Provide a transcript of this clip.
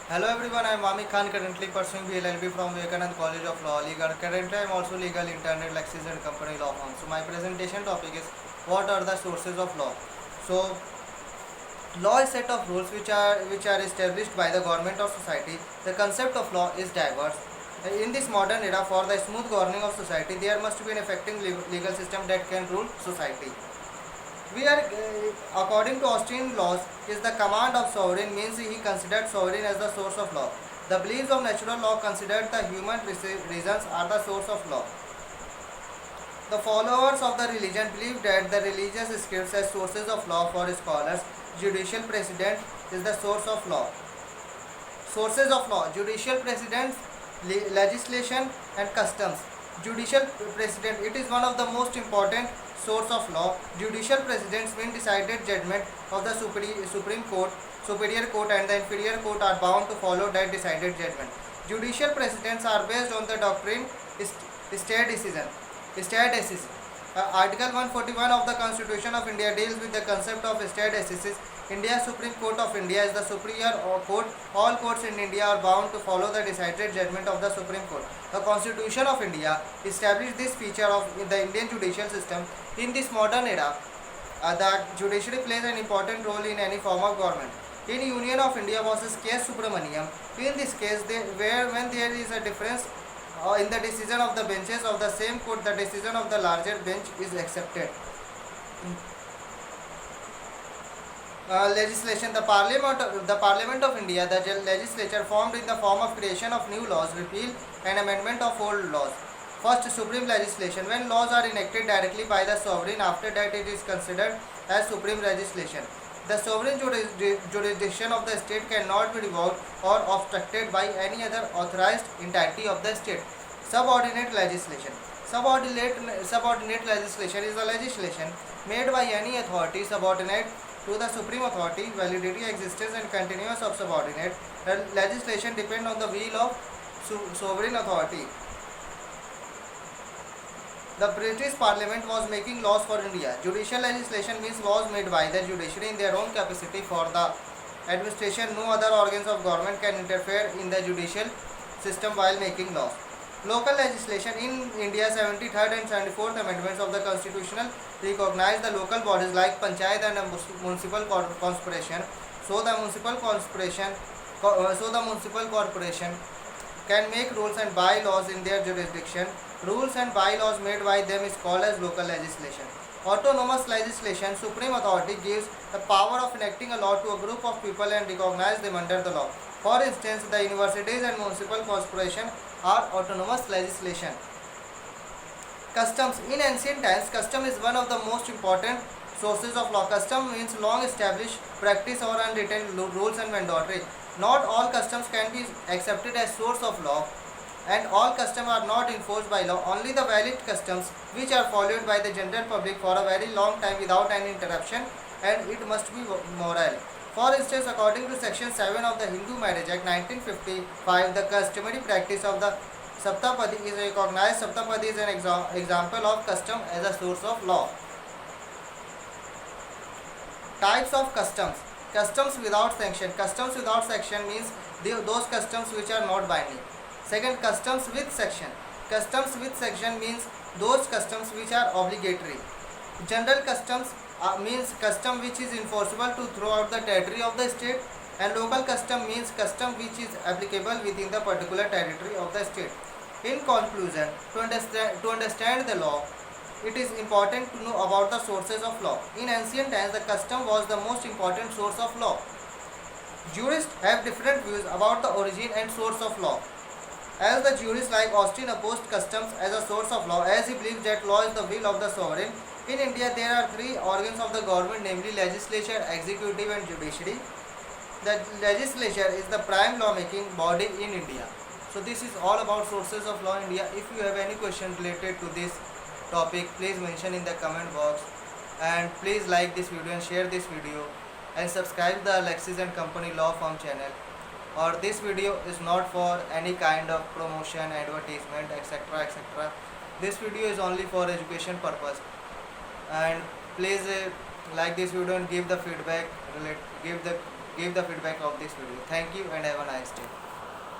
Hello everyone, I am Mami Khan, currently pursuing BLLB from Vivekanand College of Law, Legal. Currently I am also legal intern at Lexis and Company Law Firm. So my presentation topic is what are the sources of law. So law is set of rules which are established by the government or society. The concept of law is diverse. In this modern era, for the smooth governing of society, there must be an effective legal system that can rule society. We are, according to Austrian laws, is the command of sovereign means he considered sovereign as the source of law. The beliefs of natural law considered the human reasons are the source of law. The followers of the religion believe that the religious scripts as sources of law for scholars. Judicial precedent is the source of law. Sources of law: judicial precedents, legislation, and customs. Judicial precedent, it is one of the most important source of law. Judicial precedents mean decided judgment of the Supreme Court, Superior Court, and the Inferior Court are bound to follow that decided judgment. Judicial precedents are based on the doctrine stare decision. Stare decision. Article 141 of the Constitution of India deals with the concept of stare decisis. India's Supreme Court of India is the superior court. All courts in India are bound to follow the decided judgment of the Supreme Court. The Constitution of India established this feature of the Indian judicial system. In this modern era, the judiciary plays an important role in any form of government. In Union of India versus K. Subramaniam, in this case, when there is a difference in the decision of the benches of the same court, the decision of the larger bench is accepted. Legislation: the Parliament of India, the legislature formed in the form of creation of new laws, repeal and amendment of old laws. First, supreme legislation: when laws are enacted directly by the sovereign, after that it is considered as supreme legislation. The sovereign jurisdiction of the state cannot be revoked or obstructed by any other authorized entity of the state. Subordinate legislation. Subordinate legislation is the legislation made by any authority subordinate to the supreme authority. Validity, existence, and continuance of subordinate legislation depend on the will of sovereign authority. The British Parliament was making laws for India. Judicial legislation means laws made by the judiciary in their own capacity for the administration. No other organs of government can interfere in the judicial system while making laws. Local legislation: in India, 73rd and 74th amendments of the Constitution recognize the local bodies like panchayat and municipal corporation. So the municipal corporation can make rules and bylaws in their jurisdiction. Rules and bylaws made by them is called as local legislation. Autonomous legislation: supreme authority gives the power of enacting a law to a group of people and recognize them under the law. For instance, the universities and municipal corporation are autonomous legislation. Customs: in ancient times, custom is one of the most important sources of law. Custom means long established practice or unwritten rules and mandatory. Not all customs can be accepted as source of law, and all customs are not enforced by law. Only the valid customs which are followed by the general public for a very long time without any interruption, and it must be moral. For instance, according to Section 7 of the Hindu Marriage Act 1955, the customary practice of the Saptapadi is recognized. Saptapadi is an example of custom as a source of law. Types of customs. Customs without sanction. Customs without sanction means those customs which are not binding. Second, customs with sanction. Customs with sanction means those customs which are obligatory. General customs means custom which is enforceable to throughout the territory of the state, and local custom means custom which is applicable within the particular territory of the state. In conclusion, to understand the law, it is important to know about the sources of law. In ancient times, the custom was the most important source of law. Jurists have different views about the origin and source of law. As the jurists like Austin opposed customs as a source of law, as he believes that law is the will of the sovereign. In India, there are three organs of the government, namely legislature, executive, and judiciary. The legislature is the prime lawmaking body in India. So this is all about sources of law in India. If you have any question related to this topic, please mention in the comment box, and please like this video and share this video, and subscribe the Lexis and Company Law Firm channel. Or this video is not for any kind of promotion, advertisement, etc., etc. This video is only for education purpose. And please like this video and give the feedback, give the give the feedback of this video. Thank you and have a nice day.